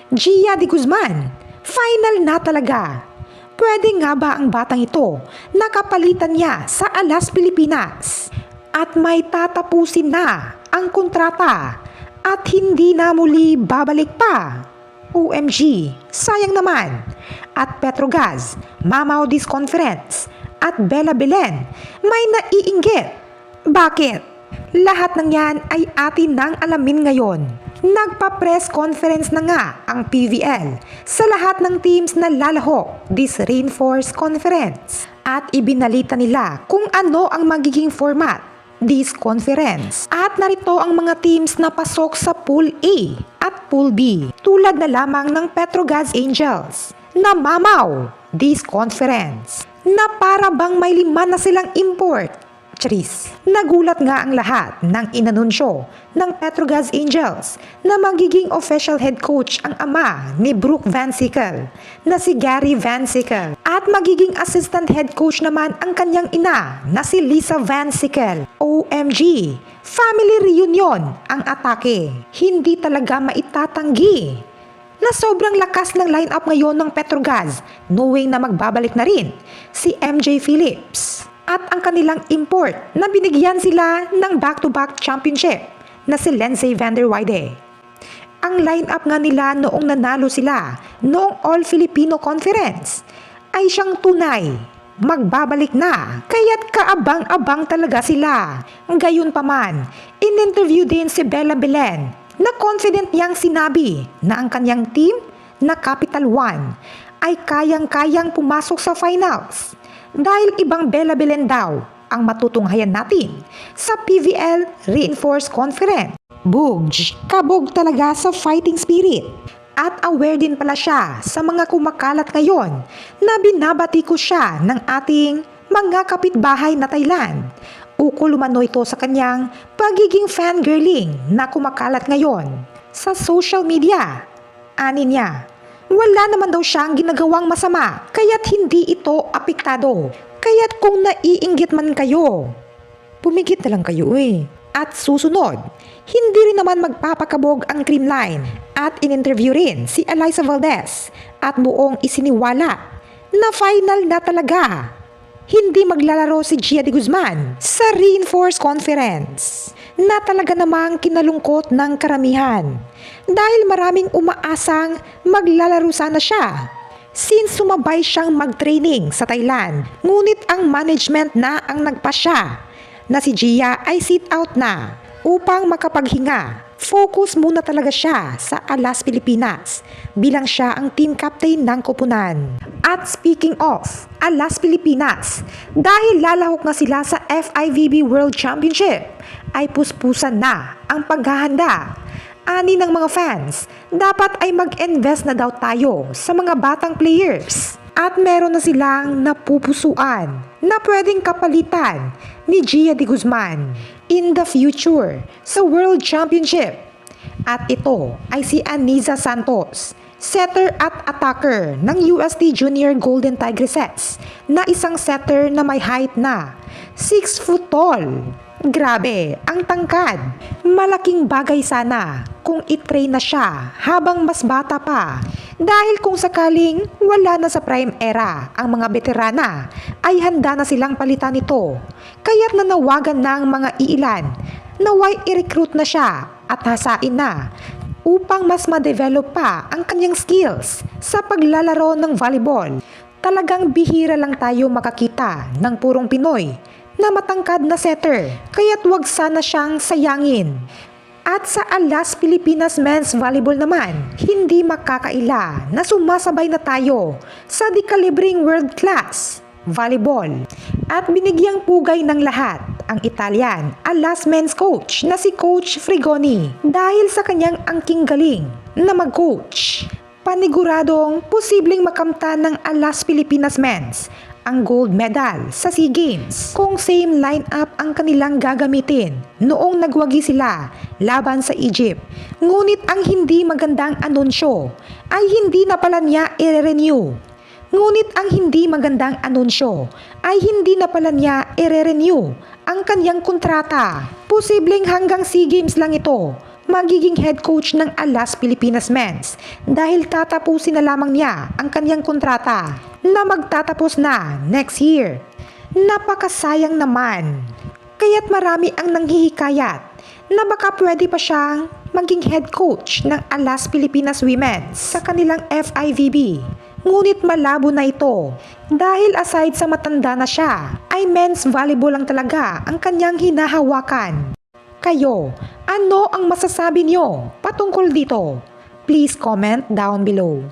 Gia de Guzman, final na talaga. Pwede nga ba ang batang ito nakapalitan niya sa Alas Pilipinas? At may tatapusin na ang kontrata at hindi na muli babalik pa. OMG, sayang naman. At Petrogas, Mamaw Dis Conference at Bella Belen may naiinggit. Bakit? Lahat ng yan ay atin nang alamin ngayon. Nagpa-press conference na nga ang PVL sa lahat ng teams na lalahok this Reinforced Conference at ibinalita nila kung ano ang magiging format this conference. At narito ang mga teams na pasok sa Pool A at Pool B tulad na lamang ng Petrogas Angels na mamaw this conference na para bang may 5 na silang import. Charis. Nagulat nga ang lahat ng inanunsyo ng Petrogas Angels na magiging official head coach ang ama ni Brooke Van Sickle na si Gary Van Sickle at magiging assistant head coach naman ang kanyang ina na si Lisa Van Sickle. OMG! Family reunion ang atake. Hindi talaga maitatanggi na sobrang lakas ng lineup ngayon ng Petrogas knowing na magbabalik na rin si MJ Phillips. At ang kanilang import na binigyan sila ng back-to-back championship na si Lindsay Van der Weide. Ang lineup nga nila noong nanalo sila noong All-Filipino Conference ay siyang tunay. Magbabalik na, kaya't kaabang-abang talaga sila. Gayunpaman, in-interview din si Bella Belen na confident niyang sinabi na ang kanyang team na Capital One ay kayang-kayang pumasok sa finals. Dahil ibang Bella Belen daw ang matutunghayan natin sa PVL Reinforced Conference. Bugj, kabog talaga sa fighting spirit. At aware din pala siya sa mga kumakalat ngayon na binabati ko siya ng ating mga kapitbahay na Thailand. Ukol umano ito sa kanyang pagiging fangirling na kumakalat ngayon sa social media. Ani niya, wala naman daw siyang ginagawang masama, kaya't hindi ito apektado. Kaya't kung naiinggit man kayo, pumigit na lang kayo At susunod, hindi rin naman magpapakabog ang Creamline at in-interview rin si Eliza Valdez at buong isiniwala na final na talaga. Hindi maglalaro si Gia de Guzman sa Reinforced Conference na talaga namang kinalungkot ng karamihan dahil maraming umaasang maglalaro sana siya since sumabay siyang mag-training sa Thailand. Ngunit ang management na ang nagpasya na si Gia ay sit out na upang makapaghinga. Focus muna talaga siya sa Alas Pilipinas bilang siya ang team captain ng koponan. At speaking of Alas Pilipinas, dahil lalahok na sila sa FIVB World Championship, ay puspusan na ang paghahanda. Ani ng mga fans, dapat ay mag-invest na daw tayo sa mga batang players. At meron na silang napupusuan na pwedeng kapalitan ni Gia de Guzman in the future sa World Championship. At ito ay si Aniza Santos, setter at attacker ng UST Junior Golden Tigresses na isang setter na may height na 6 foot tall. Grabe, ang tangkad. Malaking bagay sana kung i-train na siya habang mas bata pa. Dahil kung sakaling wala na sa prime era ang mga veterana, ay handa na silang palitan ito. Kaya't nanawagan ng mga iilan naway i-recruit na siya at hasain na upang mas ma-develop pa ang kanyang skills sa paglalaro ng volleyball. Talagang bihira lang tayo makakita ng purong Pinoy na matangkad na setter, kaya't wag sana siyang sayangin. At sa Alas Pilipinas Men's Volleyball naman, hindi makakaila na sumasabay na tayo sa dekalibring world class volleyball. At binigyang pugay ng lahat ang Italian Alas Men's coach na si Coach Frigoni dahil sa kanyang angking galing na mag-coach. Paniguradong posibleng makamtan ng Alas Pilipinas Men's ang gold medal sa SEA Games kung same lineup ang kanilang gagamitin noong nagwagi sila laban sa Egypt. Ngunit ang hindi magandang anunsyo ay hindi na pala niya i-renew. ang kanyang kontrata. Posibleng hanggang SEA Games lang ito. magiging head coach ng Alas Pilipinas Men's dahil tatapusin na lamang niya ang kanyang kontrata na magtatapos na next year. Napakasayang naman. Kaya't marami ang nanghihikayat na baka pwede pa siyang maging head coach ng Alas Pilipinas Women's sa kanilang FIVB. Ngunit malabo na ito dahil aside sa matanda na siya, ay men's volleyball lang talaga ang kanyang hinahawakan. Kayo, ano ang masasabi niyo patungkol dito? Please comment down below.